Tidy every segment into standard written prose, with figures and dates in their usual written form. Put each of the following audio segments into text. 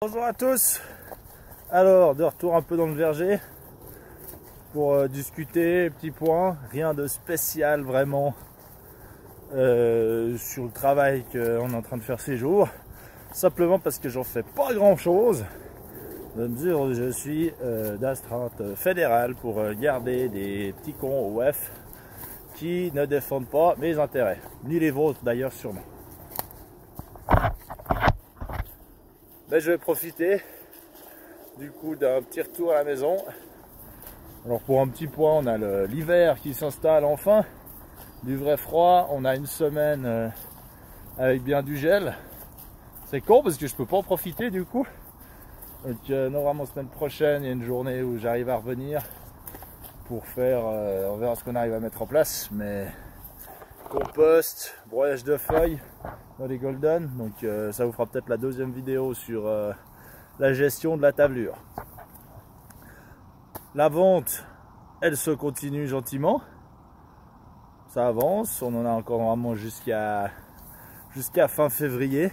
Bonjour à tous. Alors, de retour un peu dans le verger pour discuter, petits points, rien de spécial vraiment sur le travail qu'on est en train de faire ces jours, simplement parce que j'en fais pas grand chose, de mesure où je suis d'astreinte fédérale pour garder des petits cons au WEF qui ne défendent pas mes intérêts, ni les vôtres d'ailleurs sûrement. Ben, je vais profiter du coup d'un petit retour à la maison. Alors pour un petit point, on a l'hiver qui s'installe enfin, du vrai froid, on a une semaine avec bien du gel. C'est con parce que je peux pas en profiter du coup. Donc normalement semaine prochaine, il y a une journée où j'arrive à revenir pour faire, on verra ce qu'on arrive à mettre en place, mais compost, broyage de feuilles dans les golden, donc ça vous fera peut-être la deuxième vidéo sur la gestion de la tablure. La vente, elle se continue gentiment, ça avance, on en a encore vraiment jusqu'à fin février.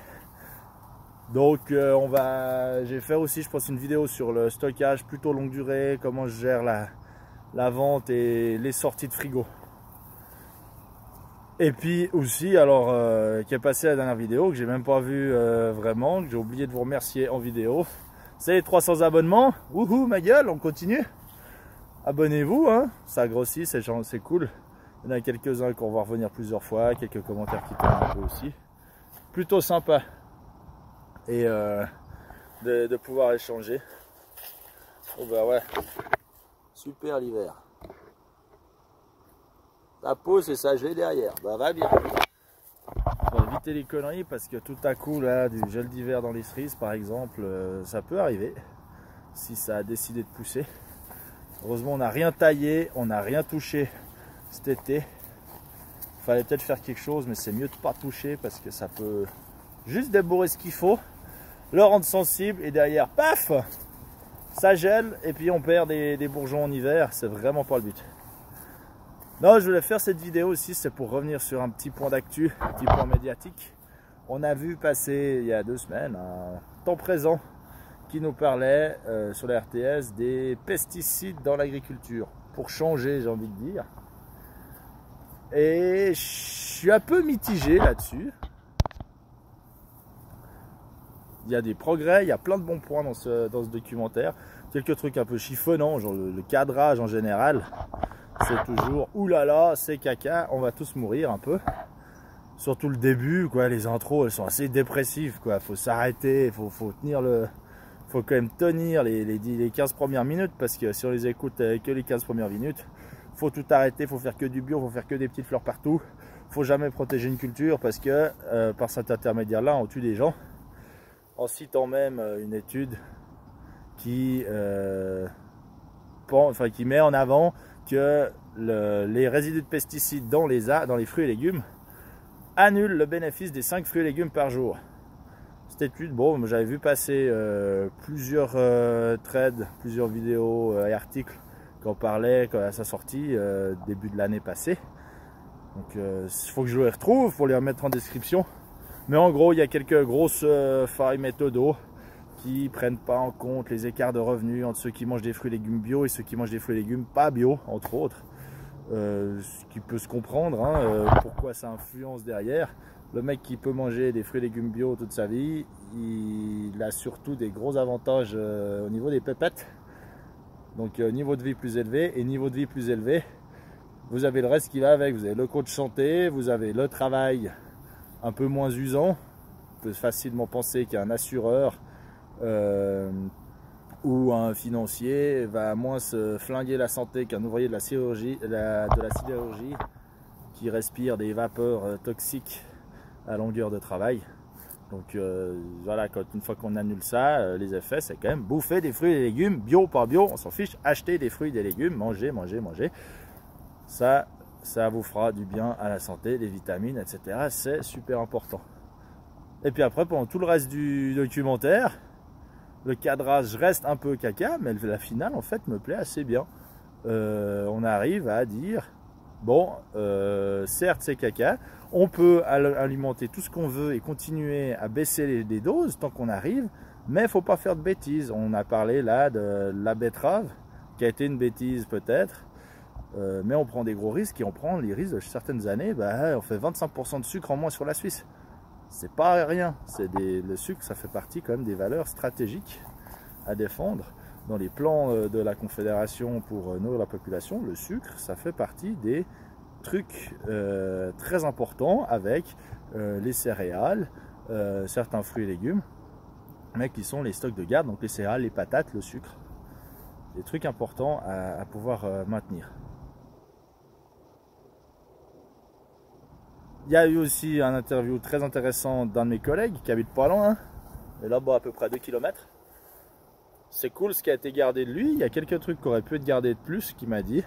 Donc j'ai fait aussi je pense une vidéo sur le stockage plutôt longue durée, comment je gère la vente et les sorties de frigo. Et puis aussi, alors, qui est passé la dernière vidéo, que j'ai même pas vu vraiment, que j'ai oublié de vous remercier en vidéo. C'est les 300 abonnements. Wouhou, ma gueule, on continue. Abonnez-vous, hein, ça grossit, c'est cool. Il y en a quelques-uns qu'on va revenir plusieurs fois, quelques commentaires qui tournent un peu aussi. Plutôt sympa. Et de pouvoir échanger. Oh bah ouais, super l'hiver. Ça pousse et ça gèle derrière, bah va bien. On va éviter les conneries parce que tout à coup là, du gel d'hiver dans les cerises par exemple, ça peut arriver si ça a décidé de pousser. Heureusement on n'a rien taillé, on n'a rien touché cet été. Il fallait peut-être faire quelque chose, mais c'est mieux de ne pas toucher parce que ça peut juste débourrer ce qu'il faut, le rendre sensible et derrière, paf, ça gèle et puis on perd des bourgeons en hiver, c'est vraiment pas le but. Non, je voulais faire cette vidéo aussi, c'est pour revenir sur un petit point d'actu, un petit point médiatique. On a vu passer il y a 2 semaines un temps présent qui nous parlait sur la RTS des pesticides dans l'agriculture. Pour changer, j'ai envie de dire. Et je suis un peu mitigé là-dessus. Il y a des progrès, il y a plein de bons points dans ce documentaire. Quelques trucs un peu chiffonnants, genre le cadrage en général. C'est toujours oulala, c'est caca, on va tous mourir un peu. Surtout le début, quoi, les intros, elles sont assez dépressives, quoi. Faut s'arrêter, faut tenir faut quand même tenir les 15 premières minutes, parce que si on les écoute que les 15 premières minutes, faut tout arrêter, faut faire que du bio, faut faire que des petites fleurs partout. Faut jamais protéger une culture, parce que par cet intermédiaire-là, on tue des gens. En citant même une étude qui met en avant que les résidus de pesticides dans les fruits et légumes annulent le bénéfice des 5 fruits et légumes par jour. Cette étude, bon, j'avais vu passer plusieurs threads, plusieurs vidéos et articles qui en parlaient à sa sortie début de l'année passée. Donc il faut que je les retrouve pour les remettre en description. Mais en gros, il y a quelques grosses failles méthodo qui prennent pas en compte les écarts de revenus entre ceux qui mangent des fruits et légumes bio et ceux qui mangent des fruits et légumes pas bio, entre autres. Ce qui peut se comprendre, hein, pourquoi ça influence derrière. Le mec qui peut manger des fruits et légumes bio toute sa vie, il a surtout des gros avantages au niveau des pépettes. Donc niveau de vie plus élevé, et niveau de vie plus élevé, vous avez le reste qui va avec. Vous avez le coach santé, vous avez le travail un peu moins usant. On peut facilement penser qu'un assureur ou un financier va moins se flinguer la santé qu'un ouvrier de la sidérurgie, qui respire des vapeurs toxiques à longueur de travail. Donc voilà, une fois qu'on annule ça, les effets c'est quand même bouffer des fruits et des légumes, bio, pas bio, on s'en fiche, acheter des fruits et des légumes, manger. Ça vous fera du bien à la santé, des vitamines, etc. C'est super important. Et puis après, pendant tout le reste du documentaire, le cadrage reste un peu caca, mais la finale en fait me plaît assez bien. On arrive à dire, bon, certes c'est caca, on peut alimenter tout ce qu'on veut et continuer à baisser les doses tant qu'on arrive Mais il ne faut pas faire de bêtises. On a parlé là de la betterave, qui a été une bêtise peut-être. Mais on prend des gros risques et on prend les risques de certaines années. On fait 25% de sucre en moins sur la Suisse. C'est pas rien. Le sucre, ça fait partie quand même des valeurs stratégiques à défendre. Dans les plans de la Confédération pour nourrir la population, le sucre, ça fait partie des trucs très importants avec les céréales, certains fruits et légumes, mais qui sont les stocks de garde, donc les céréales, les patates, le sucre. Des trucs importants à pouvoir maintenir. Il y a eu aussi un interview très intéressant d'un de mes collègues qui habite pas loin, et là-bas à peu près 2 km. C'est cool ce qui a été gardé de lui. Il y a quelques trucs qui auraient pu être gardés de plus, qu'il m'a dit,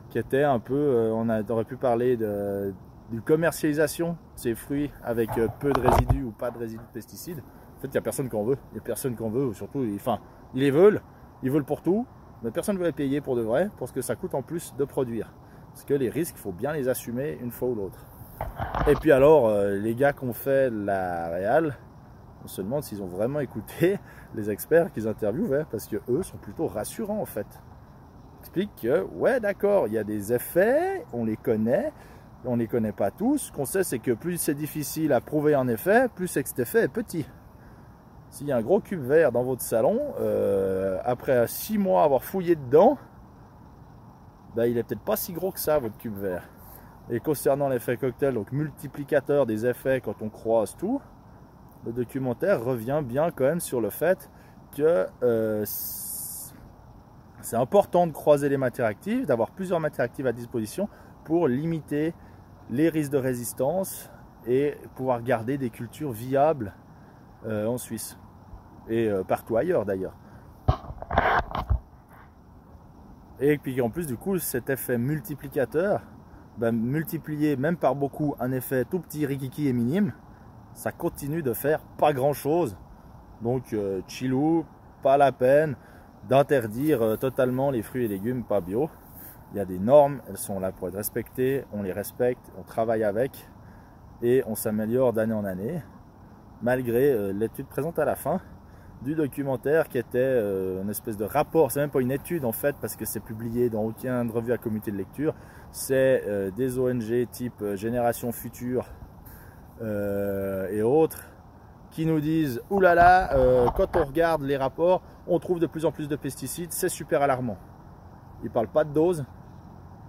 qui était un peu, on aurait pu parler de commercialisation de ces fruits avec peu de résidus ou pas de résidus de pesticides. En fait, il n'y a personne qui en veut. Il n'y a personne qui en veut, surtout, enfin, ils les veulent pour tout, mais personne ne veut les payer pour de vrai, parce que ça coûte en plus de produire. Parce que les risques, il faut bien les assumer une fois ou l'autre. Et puis alors, les gars qui ont fait la réal, on se demande s'ils ont vraiment écouté les experts qu'ils interviewent, parce que eux sont plutôt rassurants en fait. Ils expliquent que, ouais d'accord, il y a des effets, on les connaît pas tous. Ce qu'on sait, c'est que plus c'est difficile à prouver un effet, plus c'est que cet effet est petit. S'il y a un gros cube vert dans votre salon, après 6 mois avoir fouillé dedans, il est peut-être pas si gros que ça, votre cube vert. Et concernant l'effet cocktail, donc multiplicateur des effets quand on croise tout, le documentaire revient bien quand même sur le fait que c'est important de croiser les matières actives, d'avoir plusieurs matières actives à disposition pour limiter les risques de résistance et pouvoir garder des cultures viables en Suisse et partout ailleurs d'ailleurs. Et puis en plus du coup cet effet multiplicateur, multiplier même par beaucoup un effet tout petit, rikiki et minime, ça continue de faire pas grand chose. Donc chillou, pas la peine d'interdire totalement les fruits et légumes pas bio. Il y a des normes, elles sont là pour être respectées, on les respecte, on travaille avec et on s'améliore d'année en année, malgré l'étude présente à la fin du documentaire qui était une espèce de rapport. C'est même pas une étude en fait, parce que c'est publié dans aucune revue à comité de lecture. C'est des ONG type Génération Future et autres qui nous disent oulala, quand on regarde les rapports, on trouve de plus en plus de pesticides, c'est super alarmant. Ils ne parlent pas de doses,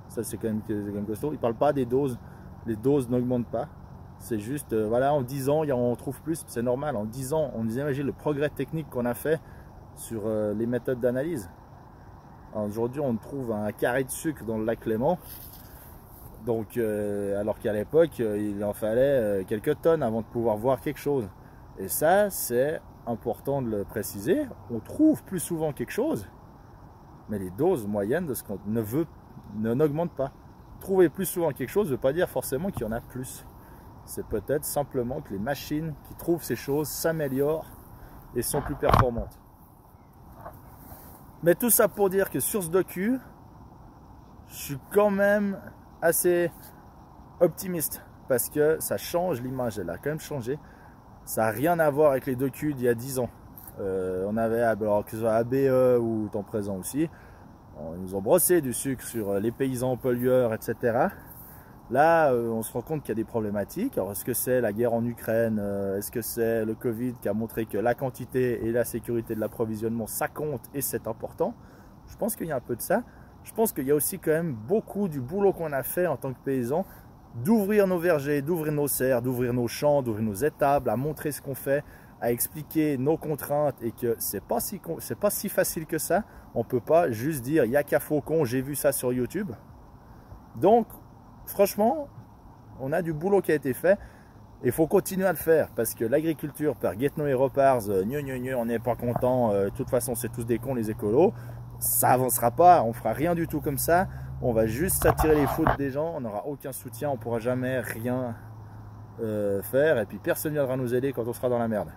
ça c'est quand même costaud. Ils ne parlent pas des doses, les doses n'augmentent pas. C'est juste, voilà, en 10 ans, on trouve plus, c'est normal. En 10 ans, on imagine le progrès technique qu'on a fait sur les méthodes d'analyse. Aujourd'hui, on trouve un carré de sucre dans le lac Léman. Donc, alors qu'à l'époque, il en fallait quelques tonnes avant de pouvoir voir quelque chose. Et ça, c'est important de le préciser. On trouve plus souvent quelque chose, mais les doses moyennes de ce qu'on n'augmentent pas. Trouver plus souvent quelque chose ne veut pas dire forcément qu'il y en a plus. C'est peut-être simplement que les machines qui trouvent ces choses s'améliorent et sont plus performantes. Mais tout ça pour dire que sur ce docu, je suis quand même assez optimiste parce que ça change l'image, elle a quand même changé. Ça n'a rien à voir avec les docus d'il y a 10 ans. On avait, alors que ce soit ABE ou temps présent aussi, ils nous ont brossé du sucre sur les paysans pollueurs, etc. Là, on se rend compte qu'il y a des problématiques. Alors, est-ce que c'est la guerre en Ukraine? Est-ce que c'est le Covid qui a montré que la quantité et la sécurité de l'approvisionnement, ça compte et c'est important? Je pense qu'il y a un peu de ça. Je pense qu'il y a aussi quand même beaucoup du boulot qu'on a fait en tant que paysans, d'ouvrir nos vergers, d'ouvrir nos serres, d'ouvrir nos champs, d'ouvrir nos étables, à montrer ce qu'on fait, à expliquer nos contraintes et que c'est pas si facile que ça. On ne peut pas juste dire « il n'y a qu'à Faucon, j'ai vu ça sur YouTube ». Donc, franchement, on a du boulot qui a été fait et il faut continuer à le faire parce que l'agriculture par Guetno et Repars, on n'est pas content, de toute façon c'est tous des cons les écolos, ça avancera pas, on fera rien du tout comme ça, on va juste s'attirer les foudres des gens, on n'aura aucun soutien, on ne pourra jamais rien faire et puis personne ne viendra nous aider quand on sera dans la merde.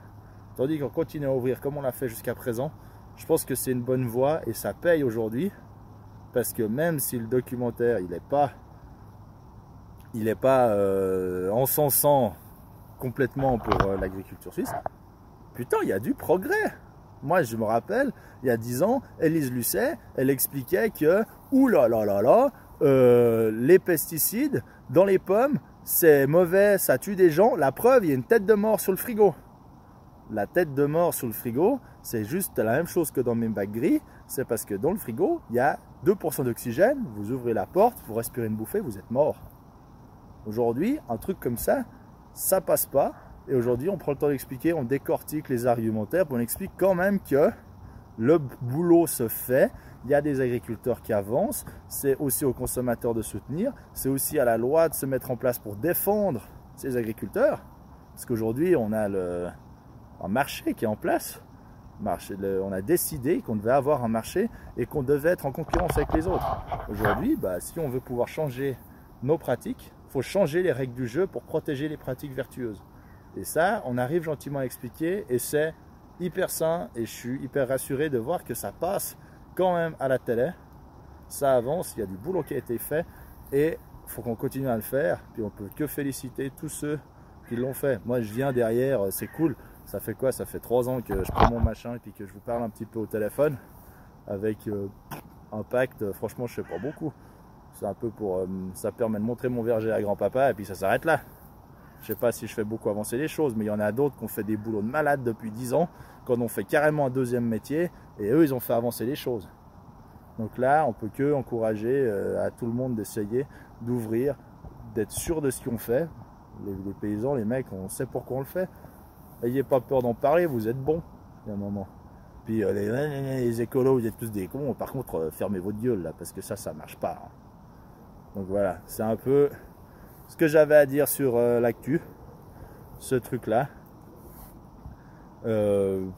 Tandis qu'on continue à ouvrir comme on l'a fait jusqu'à présent, je pense que c'est une bonne voie et ça paye aujourd'hui parce que même si le documentaire il n'est pas encensant complètement pour l'agriculture suisse, putain, il y a du progrès. Moi, je me rappelle, il y a 10 ans, Élise Lucet, elle expliquait que, les pesticides dans les pommes, c'est mauvais, ça tue des gens. La preuve, il y a une tête de mort sur le frigo. La tête de mort sur le frigo, c'est juste la même chose que dans mes bacs gris. C'est parce que dans le frigo, il y a 2% d'oxygène. Vous ouvrez la porte, vous respirez une bouffée, vous êtes mort. Aujourd'hui, un truc comme ça, ça passe pas. Et aujourd'hui, on prend le temps d'expliquer, on décortique les argumentaires, on explique quand même que le boulot se fait. Il y a des agriculteurs qui avancent, c'est aussi aux consommateurs de soutenir, c'est aussi à la loi de se mettre en place pour défendre ces agriculteurs. Parce qu'aujourd'hui, on a un marché qui est en place. On a décidé qu'on devait avoir un marché et qu'on devait être en concurrence avec les autres. Aujourd'hui, si on veut pouvoir changer nos pratiques, il faut changer les règles du jeu pour protéger les pratiques vertueuses. Et ça, on arrive gentiment à expliquer et c'est hyper sain et je suis hyper rassuré de voir que ça passe quand même à la télé. Ça avance, il y a du boulot qui a été fait et il faut qu'on continue à le faire. Puis on peut que féliciter tous ceux qui l'ont fait. Moi, je viens derrière, c'est cool. Ça fait quoi? Ça fait 3 ans que je prends mon machin et puis que je vous parle un petit peu au téléphone avec impact. Franchement, je sais pas beaucoup. C'est un peu pour, ça permet de montrer mon verger à grand-papa et puis ça s'arrête là. Je sais pas si je fais beaucoup avancer les choses, mais il y en a d'autres qui ont fait des boulots de malade depuis 10 ans, qu'on ont fait carrément un deuxième métier, et eux, ils ont fait avancer les choses. Donc là, on peut que encourager à tout le monde d'essayer d'ouvrir, d'être sûr de ce qu'on fait. Les paysans, les mecs, on sait pourquoi on le fait. N'ayez pas peur d'en parler, vous êtes bons, il y a un moment. Puis les écolos, vous êtes tous des cons. Par contre, fermez votre gueule là, parce que ça marche pas. Hein. Donc voilà, c'est un peu ce que j'avais à dire sur l'actu, ce truc-là. Il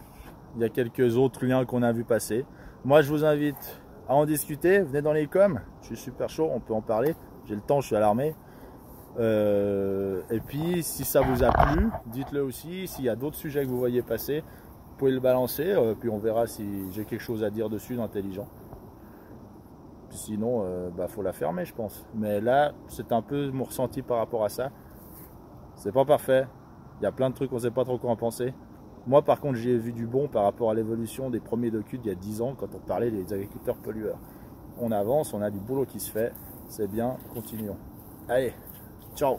y a quelques autres liens qu'on a vu passer. Moi, je vous invite à en discuter. Venez dans les coms, je suis super chaud, on peut en parler. J'ai le temps, je suis à l'armée. Et puis, si ça vous a plu, dites-le aussi. S'il y a d'autres sujets que vous voyez passer, vous pouvez le balancer. Puis on verra si j'ai quelque chose à dire dessus d'intelligent. Sinon, faut la fermer, je pense. Mais là, c'est un peu mon ressenti par rapport à ça. C'est pas parfait. Il y a plein de trucs, on sait pas trop quoi en penser. Moi, par contre, j'ai vu du bon par rapport à l'évolution des premiers docus il y a 10 ans, quand on parlait des agriculteurs pollueurs. On avance, on a du boulot qui se fait. C'est bien, continuons. Allez, ciao!